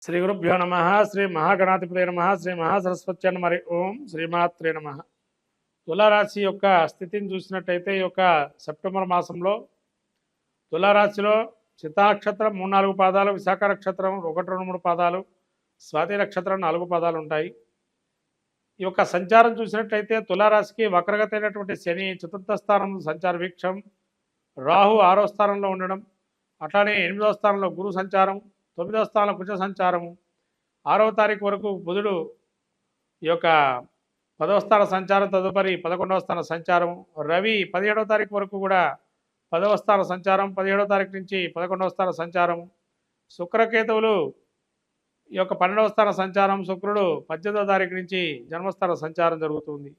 శ్రీ గురుభ్యో నమ శ్రీ మహాగణాధిపతి నమ శ్రీ మహాసరస్వతి నమ ఓం శ్రీమాత్రే నమ. తులారాశి యొక్క స్థితిని చూసినట్టయితే ఈ యొక్క సెప్టెంబర్ మాసంలో తులారాశిలో చిత్తా నక్షత్రం 3-4 పాదాలు, విశాఖ నక్షత్రం 1-2-3 పాదాలు, స్వాతి నక్షత్రం 4 పాదాలు ఉంటాయి. ఈ యొక్క సంచారం చూసినట్టయితే తులారాశికి వక్రగతి అయినటువంటి శని చతుర్థ స్థానం సంచార వీక్షం, రాహు 6వ స్థానంలో ఉండడం, అట్లానే 8వ స్థానంలో గురు సంచారం, 9వ స్థానంలో కుజ సంచారము, 6వ తారీఖు వరకు బుధుడు ఈ యొక్క 10వ స్థాన సంచారం, తదుపరి 11వ స్థాన సంచారం, రవి 17వ తారీఖు వరకు కూడా 10వ స్థాన సంచారం, 17వ తారీఖు నుంచి 11వ స్థాన సంచారం, శుక్రకేతువులు ఈ యొక్క 12వ స్థాన సంచారం, శుక్రుడు 18వ తారీఖు నుంచి జన్మస్థాన సంచారం జరుగుతుంది.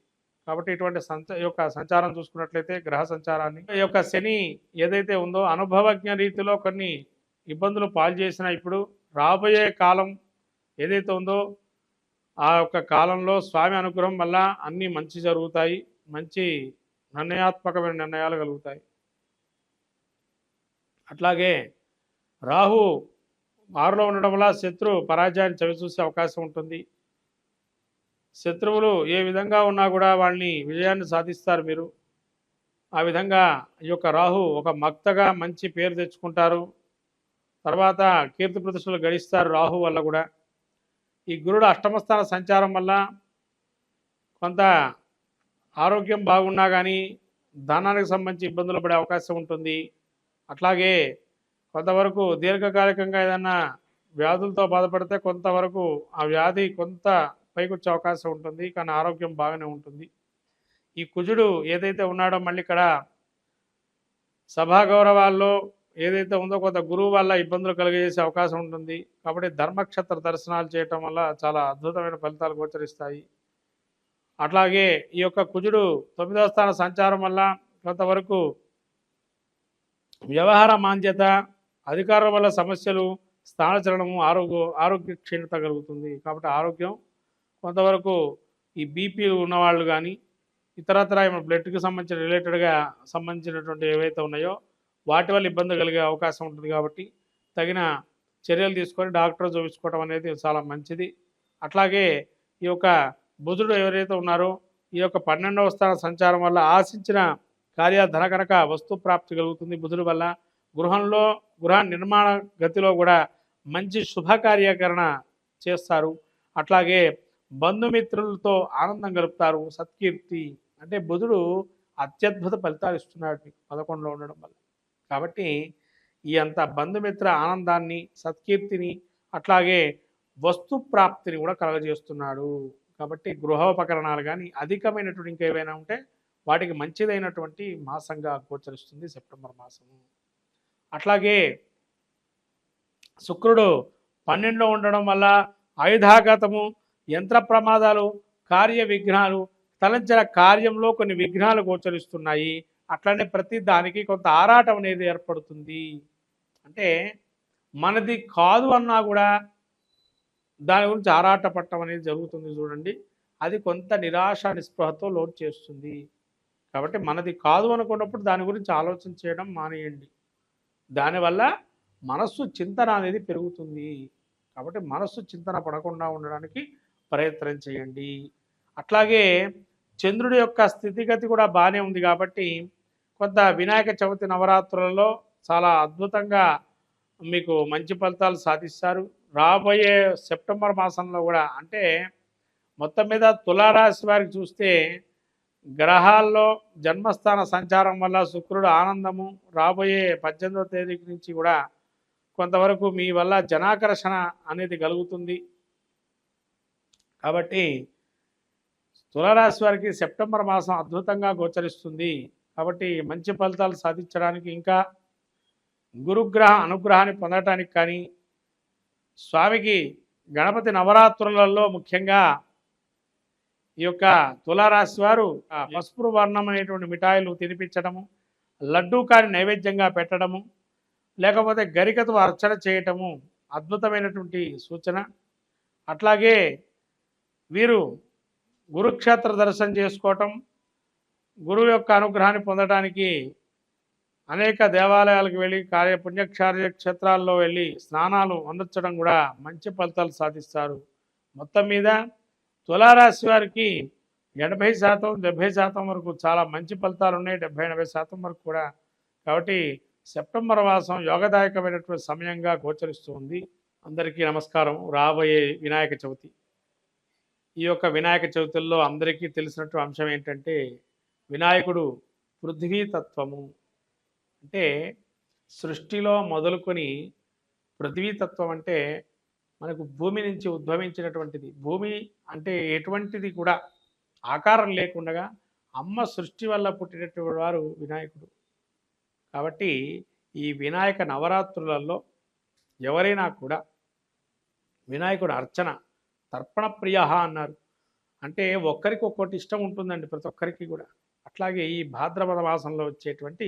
కాబట్టి ఇటువంటి ఈ యొక్క సంచారం చూసుకున్నట్లయితే గ్రహ సంచారాన్ని ఈ యొక్క శని ఏదైతే ఉందో అనుభవజ్ఞ రీతిలో కొన్ని ఇబ్బందులు పాలు చేసిన ఇప్పుడు రాబోయే కాలం ఏదైతే ఉందో ఆ యొక్క కాలంలో స్వామి అనుగ్రహం వల్ల అన్నీ మంచి జరుగుతాయి, మంచి నిర్ణయాత్మకమైన నిర్ణయాలు కలుగుతాయి. అట్లాగే రాహు 6లో ఉండడం వల్ల శత్రు పరాజయాన్ని చవిచూసే అవకాశం ఉంటుంది. శత్రువులు ఏ విధంగా ఉన్నా కూడా వాళ్ళని విజయాన్ని సాధిస్తారు మీరు. ఆ విధంగా ఈ యొక్క రాహు ఒక మక్తగా మంచి పేరు తెచ్చుకుంటారు. తర్వాత కీర్తి ప్రతిష్టలు గడిస్తారు రాహు వల్ల కూడా. ఈ గురుడు అష్టమస్థాన సంచారం వల్ల కొంత ఆరోగ్యం బాగున్నా కానీ ధనానికి సంబంధించి ఇబ్బందులు పడే అవకాశం ఉంటుంది. అట్లాగే కొంతవరకు దీర్ఘకాలికంగా ఏదైనా వ్యాధులతో బాధపడితే కొంతవరకు ఆ వ్యాధి కొంత పైకొచ్చే అవకాశం ఉంటుంది, కానీ ఆరోగ్యం బాగానే ఉంటుంది. ఈ కుజుడు ఏదైతే ఉన్నాడో మళ్ళీ ఇక్కడ సభా గౌరవాల్లో ఏదైతే ఉందో కొంత గురువు వల్ల ఇబ్బందులు కలిగజేసే అవకాశం ఉంటుంది. కాబట్టి ధర్మక్షేత్ర దర్శనాలు చేయటం వల్ల చాలా అద్భుతమైన ఫలితాలు గోచరిస్తాయి. అట్లాగే ఈ యొక్క కుజుడు 9వ స్థాన సంచారం వల్ల కొంతవరకు వ్యవహార మాంద్యత, అధికారుల వల్ల సమస్యలు, స్థానచలనము, ఆరోగ్య క్షీణత కలుగుతుంది. కాబట్టి ఆరోగ్యం కొంతవరకు ఈ బీపీలు ఉన్నవాళ్ళు కానీ ఇతరత్ర బ్లడ్కి సంబంధించిన రిలేటెడ్గా సంబంధించినటువంటి ఏవైతే ఉన్నాయో వాటి వల్ల ఇబ్బంది కలిగే అవకాశం ఉంటుంది. కాబట్టి తగిన చర్యలు తీసుకొని డాక్టర్ చూపించుకోవడం అనేది చాలా మంచిది. అట్లాగే ఈ యొక్క బుధుడు ఎవరైతే ఉన్నారో ఈ యొక్క 12వ స్థాన సంచారం వల్ల ఆశించిన కార్యాధన కనుక వస్తు ప్రాప్తి కలుగుతుంది. బుధుడు వల్ల గృహ నిర్మాణ గతిలో కూడా మంచి శుభకార్యకరణ చేస్తారు. అట్లాగే బంధుమిత్రులతో ఆనందం గలుపుతారు. సత్కీర్తి అంటే బుధుడు అత్యద్భుత ఫలితాలు ఇస్తున్నాడు మీకు 11లో ఉండడం వల్ల. కాబట్టి ఈ అంత బంధుమిత్ర ఆనందాన్ని, సత్కీర్తిని, అట్లాగే వస్తు ప్రాప్తిని కూడా కలగజేస్తున్నాడు. కాబట్టి గృహోపకరణాలు కానీ అధికమైనటువంటి ఇంకేవైనా ఉంటే వాటికి మంచిదైనటువంటి మాసంగా గోచరిస్తుంది సెప్టెంబర్ మాసము. అట్లాగే శుక్రుడు 12లో ఉండడం వల్ల ఆయుధాఘాతము, యంత్ర ప్రమాదాలు, కార్య విఘ్నాలు, తలంచిన కార్యంలో కొన్ని విఘ్నాలు గోచరిస్తున్నాయి. అట్లనే ప్రతి దానికి కొంత ఆరాటం అనేది ఏర్పడుతుంది. అంటే మనది కాదు అన్నా కూడా దాని గురించి ఆరాట పట్టడం అనేది జరుగుతుంది చూడండి. అది కొంత నిరాశ నిస్పృహతో లోటు చేస్తుంది. కాబట్టి మనది కాదు అనుకున్నప్పుడు దాని గురించి ఆలోచన చేయడం మానేయండి. దానివల్ల మనస్సు చింతన అనేది పెరుగుతుంది. కాబట్టి మనస్సు చింతన పడకుండా ఉండడానికి ప్రయత్నం చేయండి. అట్లాగే చంద్రుడి యొక్క స్థితిగతి కూడా బాగానే ఉంది. కాబట్టి కొంత వినాయక చవితి నవరాత్రులలో చాలా అద్భుతంగా మీకు మంచి ఫలితాలు సాధిస్తారు. రాబోయే సెప్టెంబర్ మాసంలో కూడా అంటే మొత్తం మీద తులారాశి వారికి చూస్తే గ్రహాల్లో జన్మస్థాన సంచారం వల్ల శుక్రుడు ఆనందము, రాబోయే 18వ తేదీ నుంచి కూడా కొంతవరకు మీ వల్ల జనాకర్షణ అనేది కలుగుతుంది. కాబట్టి తులారాశి వారికి సెప్టెంబర్ మాసం అద్భుతంగా గోచరిస్తుంది. కాబట్టి మంచి ఫలితాలు సాధించడానికి ఇంకా గురుగ్రహ అనుగ్రహాన్ని పొందటానికి కానీ స్వామికి గణపతి నవరాత్రులలో ముఖ్యంగా ఈ యొక్క తులారాశి వారు పసుపు వర్ణం అనేటువంటి మిఠాయిలు తినిపించడము, లడ్డూ కాని నైవేద్యంగా పెట్టడము, లేకపోతే గరికతో అర్చన చేయటము అద్భుతమైనటువంటి సూచన. అట్లాగే వీరు గురుక్షేత్ర దర్శనం చేసుకోవటం, గురువు యొక్క అనుగ్రహాన్ని పొందడానికి అనేక దేవాలయాలకు వెళ్ళి పుణ్యక్షార్య క్షేత్రాల్లో వెళ్ళి స్నానాలు అందించడం కూడా మంచి ఫలితాలు సాధిస్తారు. మొత్తం మీద తులారాశి వారికి 80% 70% వరకు చాలా మంచి ఫలితాలు ఉన్నాయి. 70-80% వరకు కూడా. కాబట్టి సెప్టెంబర్ మాసం యోగదాయకమైనటువంటి సమయంగా గోచరిస్తూ ఉంది. అందరికీ నమస్కారం. రాబోయే వినాయక చవితి, ఈ యొక్క వినాయక చవితుల్లో అందరికీ తెలిసినట్టు అంశం ఏంటంటే వినాయకుడు పృథ్వీతత్వము. అంటే సృష్టిలో మొదలుకొని పృథ్వీతత్వం అంటే మనకు భూమి నుంచి ఉద్భవించినటువంటిది. భూమి అంటే ఎటువంటిది కూడా ఆకారం లేకుండా అమ్మ సృష్టి వల్ల పుట్టినటువంటి వారు వినాయకుడు. కాబట్టి ఈ వినాయక నవరాత్రులలో ఎవరైనా కూడా వినాయకుడు అర్చన తర్పణ ప్రియ అన్నారు. అంటే ఒక్కరికి ఒక్కొక్కటి ఇష్టం ఉంటుందండి ప్రతి ఒక్కరికి కూడా. అట్లాగే ఈ భాద్రపద మాసంలో వచ్చేటువంటి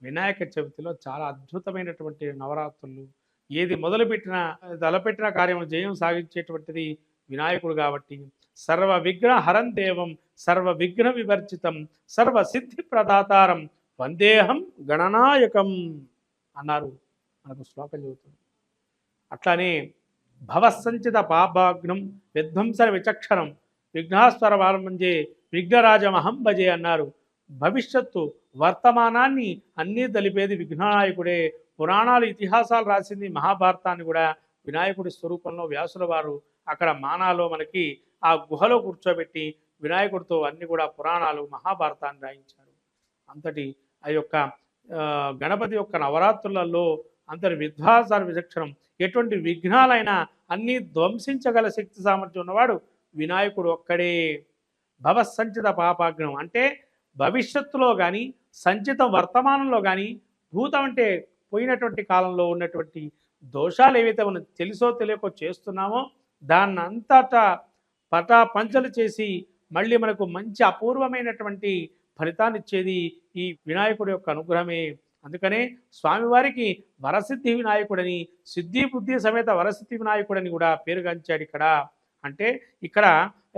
వినాయక చవితిలో చాలా అద్భుతమైనటువంటి నవరాత్రులు. ఏది మొదలుపెట్టినా తలపెట్టిన కార్యం జయం సాగించేటువంటిది వినాయకుడు. కాబట్టి సర్వ విఘ్న హరం దేవం సర్వ విఘ్న వివర్జితం సర్వ సిద్ధి ప్రదాతారం వందేహం గణనాయకం అన్నారు. మనకు శ్లోకం చెబుతుంది. అట్లానే భవసంచిత పాపాగ్నం విధ్వంసర విచక్షణం విఘ్నాస్వర వారమంజే విఘ్నరాజమహం భజే అన్నారు. భవిష్యత్తు వర్తమానాన్ని అన్నీ తెలిపేది విఘ్ననాయకుడే. పురాణాలు ఇతిహాసాలు రాసింది మహాభారతాన్ని కూడా వినాయకుడి స్వరూపంలో వ్యాసుల వారు అక్కడ మానాలో మనకి ఆ గుహలో కూర్చోబెట్టి వినాయకుడితో అన్ని కూడా పురాణాలు మహాభారతాన్ని రాయించారు. అంతటి ఆ యొక్క గణపతి యొక్క నవరాత్రులలో అంతటి విధ్వాసార విచక్షణం ఎటువంటి విఘ్నాలైనా అన్నీ ధ్వంసించగల శక్తి సామర్థ్యం ఉన్నవాడు వినాయకుడు ఒక్కడే. భవసంచిత పాపాగ్నం అంటే భవిష్యత్తులో కానీ సంచితం వర్తమానంలో కానీ భూతం అంటే పోయినటువంటి కాలంలో ఉన్నటువంటి దోషాలు ఏవైతే మనం తెలుసో తెలియకో చేస్తున్నామో దాన్ని అంతటా పటాపంచలు చేసి మళ్ళీ మనకు మంచి అపూర్వమైనటువంటి ఫలితాన్ని ఇచ్చేది ఈ వినాయకుడి యొక్క అనుగ్రహమే. అందుకనే స్వామివారికి వరసిద్ధి వినాయకుడని సిద్ధి బుద్ధి సమేత వరసిద్ధి వినాయకుడని కూడా పేరుగాంచాడు ఇక్కడ. అంటే ఇక్కడ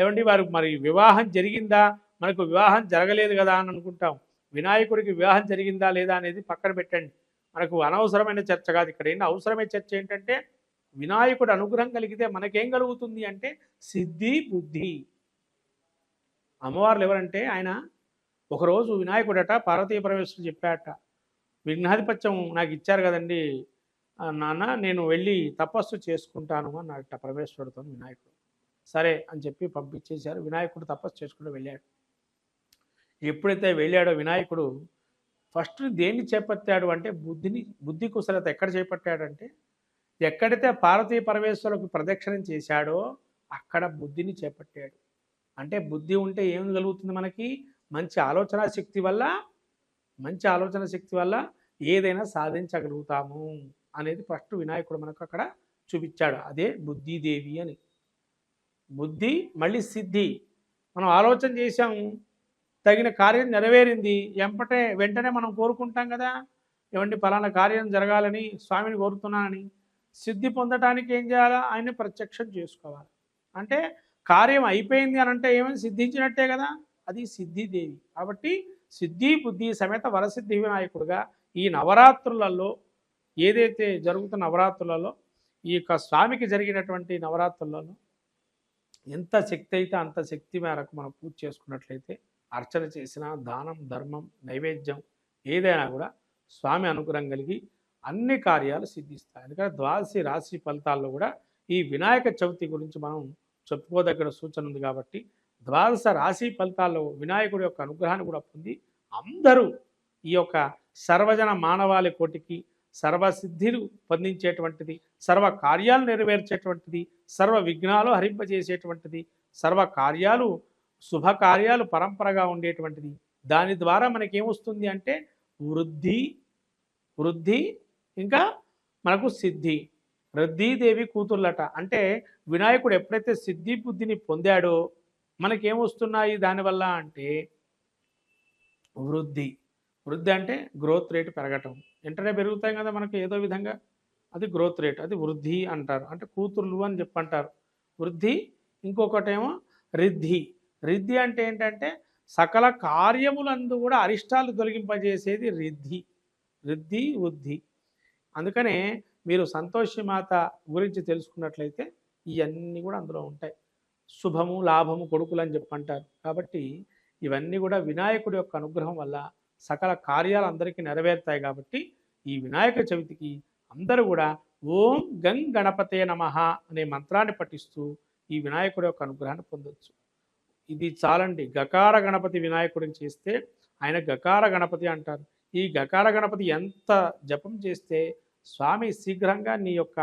ఏమండి వారు మరి వివాహం జరిగిందా, మనకు వివాహం జరగలేదు కదా అని అనుకుంటాం. వినాయకుడికి వివాహం జరిగిందా లేదా అనేది పక్కన పెట్టండి, మనకు అనవసరమైన చర్చ కాదు. ఇక్కడ ఏంటి అవసరమైన చర్చ ఏంటంటే వినాయకుడు అనుగ్రహం కలిగితే మనకేం కలుగుతుంది అంటే సిద్ధి బుద్ధి. అమ్మవార్లు ఎవరంటే ఆయన ఒకరోజు వినాయకుడట పార్వతీ పరమేశ్వరుడు చెప్పాట, విఘ్నాధిపత్యం నాకు ఇచ్చారు కదండి నాన్న, నేను వెళ్ళి తపస్సు చేసుకుంటాను అన్నట పరమేశ్వరుడితో వినాయకుడు. సరే అని చెప్పి పంపించేశారు. వినాయకుడు తపస్సు చేసుకుంటూ వెళ్ళాడు. ఎప్పుడైతే వెళ్ళాడో వినాయకుడు ఫస్ట్ దేన్ని చేపట్టాడు అంటే బుద్ధి కుశలత ఎక్కడ చేపట్టాడంటే ఎక్కడైతే పార్వతీ పరమేశ్వరులకు ప్రదక్షిణం చేశాడో అక్కడ బుద్ధిని చేపట్టాడు. అంటే బుద్ధి ఉంటే ఏం కలుగుతుంది మనకి, మంచి ఆలోచన శక్తి వల్ల ఏదైనా సాధించగలుగుతాము అనేది ఫస్ట్ వినాయకుడు మనకు అక్కడ చూపించాడు. అదే బుద్ధిదేవి అని. బుద్ధి మళ్ళీ సిద్ధి. మనం ఆలోచన చేశాము, తగిన కార్యం నెరవేరింది, వెంటనే మనం కోరుకుంటాం కదా, ఏమండి ఫలానా కార్యం జరగాలని స్వామిని కోరుతున్నానని. సిద్ధి పొందటానికి ఏం చేయాలా, ఆయన్ని ప్రత్యక్షం చేసుకోవాలి. అంటే కార్యం అయిపోయింది అని అంటే ఏమైనా సిద్ధించినట్టే కదా, అది సిద్ధిదేవి. కాబట్టి సిద్ధి బుద్ధి సమేత వరసిద్ధి వినాయకుడుగా ఈ నవరాత్రులలో ఏదైతే జరుగుతున్న నవరాత్రులలో ఈ యొక్క స్వామికి జరిగినటువంటి నవరాత్రులలో ఎంత శక్తి అయితే అంత శక్తి మేరకు మనం పూజ చేసుకున్నట్లయితే అర్చన చేసిన దానం ధర్మం నైవేద్యం ఏదైనా కూడా స్వామి అనుగ్రహం కలిగి అన్ని కార్యాలు సిద్ధిస్తాయి. అందుకని ద్వాదశి రాశి ఫలితాల్లో కూడా ఈ వినాయక చవితి గురించి మనం చెప్పుకోదగిన సూచన ఉంది. కాబట్టి ద్వాదశ రాశి ఫలితాల్లో వినాయకుడి యొక్క అనుగ్రహాన్ని కూడా పొంది అందరూ ఈ యొక్క సర్వజన మానవాళి కోటికి సర్వసిద్ధిలు పొందించేటువంటిది, సర్వ కార్యాలు నెరవేర్చేటువంటిది, సర్వ విఘ్నాలు హరింపజేసేటువంటిది, సర్వ కార్యాలు శుభకార్యాలు పరంపరగా ఉండేటువంటిది. దాని ద్వారా మనకేమొస్తుంది అంటే వృద్ధి ఇంకా మనకు సిద్ధి. వృద్ధిదేవి కూతుర్లట. అంటే వినాయకుడు ఎప్పుడైతే సిద్ధి బుద్ధిని పొందాడో మనకేమొస్తున్నాయి దానివల్ల అంటే వృద్ధి అంటే గ్రోత్ రేట్ పెరగటం. వెంటనే పెరుగుతాయి కదా మనకు ఏదో విధంగా, అది గ్రోత్ రేట్, అది వృద్ధి అంటారు. అంటే కూతుర్లు అని చెప్పంటారు వృద్ధి. ఇంకొకటేమో రిద్ధి అంటే ఏంటంటే సకల కార్యములందు కూడా అరిష్టాలు తొలగింపజేసేది రిద్ధి. రిద్ధి వృద్ధి. అందుకనే మీరు సంతోషి మాత గురించి తెలుసుకున్నట్లయితే ఇవన్నీ కూడా అందులో ఉంటాయి. శుభము లాభము కొడుకులు అని చెప్పంటారు. కాబట్టి ఇవన్నీ కూడా వినాయకుడి యొక్క అనుగ్రహం వల్ల సకల కార్యాలు అందరికీ నెరవేరుతాయి. కాబట్టి ఈ వినాయక చవితికి అందరూ కూడా ఓం గం గణపతే నమః అనే మంత్రాన్ని పఠిస్తూ ఈ వినాయకుడి యొక్క అనుగ్రహాన్ని పొందొచ్చు. ఇది చాలండి. గకార గణపతి వినాయకుడిని చేస్తే ఆయన గకార గణపతి అంటారు. ఈ గకార గణపతి ఎంత జపం చేస్తే స్వామి శీఘ్రంగా నీ యొక్క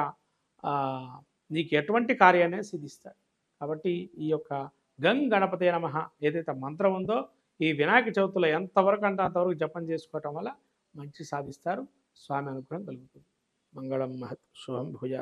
నీకు ఎటువంటి కార్యాన్ని సిద్ధిస్తాడు. కాబట్టి ఈ యొక్క గం గణపతే నమః ఏదైతే మంత్రం ఉందో ఈ వినాయక చవితిలో ఎంతవరకు అంటే అంతవరకు జపం చేసుకోవటం వల్ల మంచి సాధిస్తారు. స్వామి అనుగ్రహం కలుగుతుంది. మంగళం మహత్ శుభం భూయాత్.